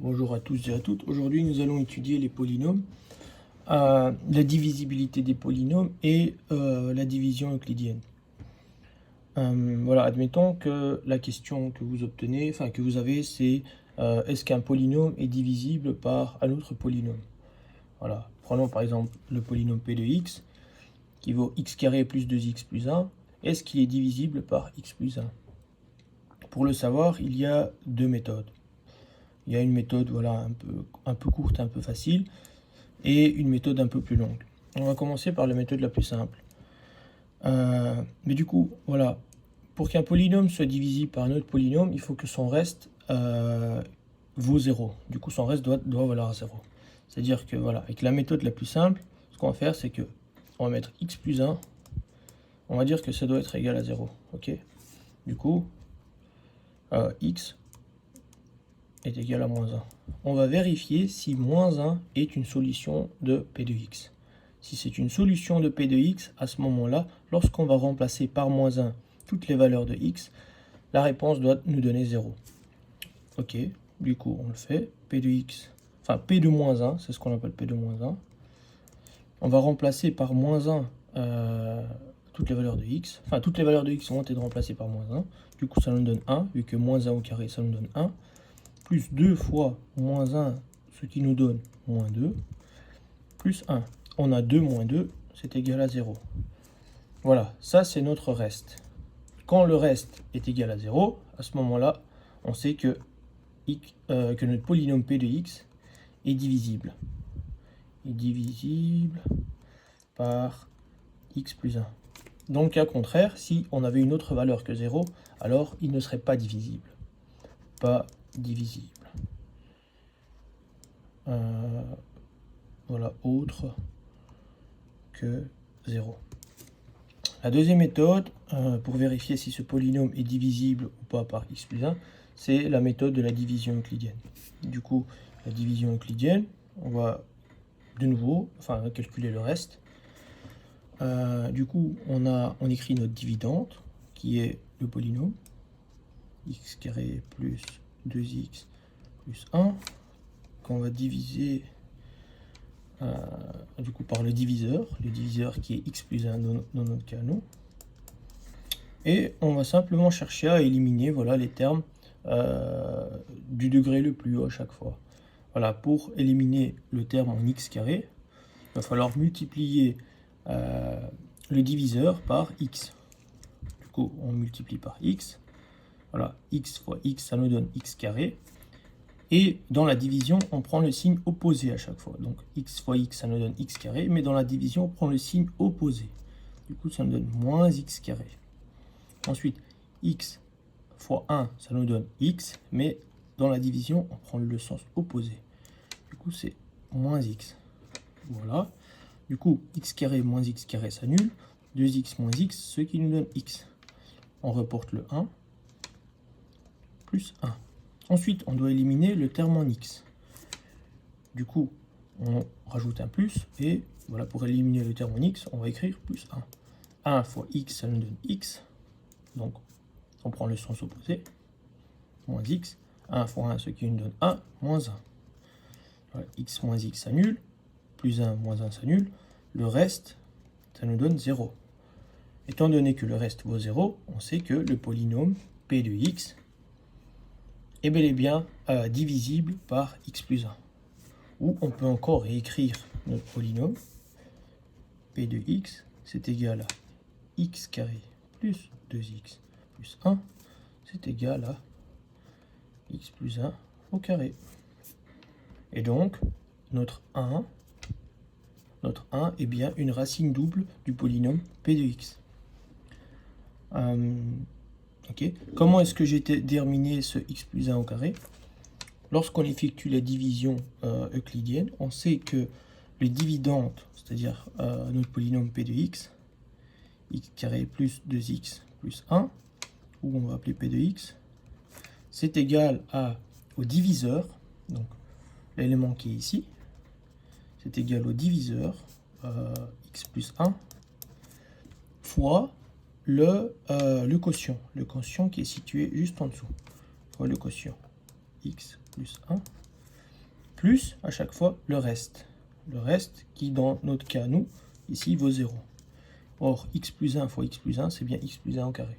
Bonjour à tous et à toutes. Aujourd'hui, nous allons étudier les polynômes, la divisibilité des polynômes et la division euclidienne. Voilà, admettons que la question que vous obtenez, que vous avez, c'est est-ce qu'un polynôme est divisible par un autre polynôme? Voilà, prenons par exemple le polynôme p de x qui vaut x carré plus 2x plus 1. Est-ce qu'il est divisible par x plus 1? Pour le savoir, il y a deux méthodes. Il y a une méthode voilà, un peu courte, un peu facile, et une méthode un peu plus longue. On va commencer par la méthode la plus simple. Mais du coup, voilà, pour qu'un polynôme soit divisible par un autre polynôme, il faut que son reste vaut 0. Du coup, son reste doit valoir 0. C'est-à-dire que, voilà, avec la méthode la plus simple, ce qu'on va faire, c'est que on va mettre x plus 1, on va dire que ça doit être égal à 0. Ok. Du coup, x est égal à moins 1. On va vérifier si moins 1 est une solution de p de x. Si c'est une solution de p de x, à ce moment-là, lorsqu'on va remplacer par moins 1 toutes les valeurs de x, la réponse doit nous donner 0. Ok, du coup on le fait, p de x, p de moins 1, c'est ce qu'on appelle p de moins 1. On va remplacer par moins 1 toutes les valeurs de x, toutes les valeurs de x ont été remplacées par moins 1, du coup ça nous donne 1, vu que moins 1 au carré ça nous donne 1, plus 2 fois moins 1, ce qui nous donne moins 2, plus 1. On a 2 moins 2, c'est égal à 0. Voilà, ça c'est notre reste. Quand le reste est égal à 0, à ce moment-là, on sait que notre polynôme p de x est divisible. Est divisible par x plus 1. Dans le cas contraire, si on avait une autre valeur que 0, alors il ne serait pas divisible. Pas divisible. Voilà, autre que 0. La deuxième méthode, pour vérifier si ce polynôme est divisible ou pas par x plus 1, c'est la méthode de la division euclidienne. Du coup, la division euclidienne, on va de nouveau calculer le reste. Du coup, on écrit notre dividende, qui est le polynôme, x carré plus 2x plus 1, qu'on va diviser du coup par le diviseur qui est x plus 1 dans notre cas nous. Et on va simplement chercher à éliminer voilà, les termes du degré le plus haut à chaque fois. Voilà, pour éliminer le terme en x carré, il va falloir multiplier le diviseur par x. Du coup, on multiplie par x. Voilà, x fois x, ça nous donne x carré. Et dans la division, on prend le signe opposé à chaque fois. Donc x fois x, ça nous donne x carré. Mais dans la division, on prend le signe opposé. Du coup, ça nous donne moins x carré. Ensuite, x fois 1, ça nous donne x. Mais dans la division, on prend le sens opposé. Du coup, c'est moins x. Voilà. Du coup, x carré moins x carré s'annule. 2x moins x, ce qui nous donne x. On reporte le 1. Plus 1. Ensuite, on doit éliminer le terme en x. Du coup, on rajoute un plus. Et voilà, pour éliminer le terme en x, on va écrire plus 1. 1 fois x, ça nous donne x. Donc, on prend le sens opposé. Moins x. 1 fois 1, ce qui nous donne 1. Moins 1. Voilà, x moins x s'annule. Plus 1 moins 1 s'annule. Le reste, ça nous donne 0. Étant donné que le reste vaut 0, on sait que le polynôme p de x est bel et bien divisible par x plus 1. Ou on peut encore réécrire notre polynôme p de x, c'est égal à x carré plus 2x plus 1, c'est égal à x plus 1 au carré. Et donc, notre 1 est bien une racine double du polynôme p de x. Okay. Comment est-ce que j'ai déterminé ce x plus 1 au carré? Lorsqu'on effectue la division euclidienne, on sait que le dividende, c'est-à-dire notre polynôme p de x carré plus 2x plus 1, ou on va appeler p de x, c'est égal au diviseur, donc l'élément qui est ici, c'est égal au diviseur x plus 1 fois le quotient qui est situé juste en dessous, fois le quotient x plus 1 plus à chaque fois le reste. Le reste qui, dans notre cas, nous, ici, vaut 0. Or, x plus 1 fois x plus 1, c'est bien x plus 1 au carré.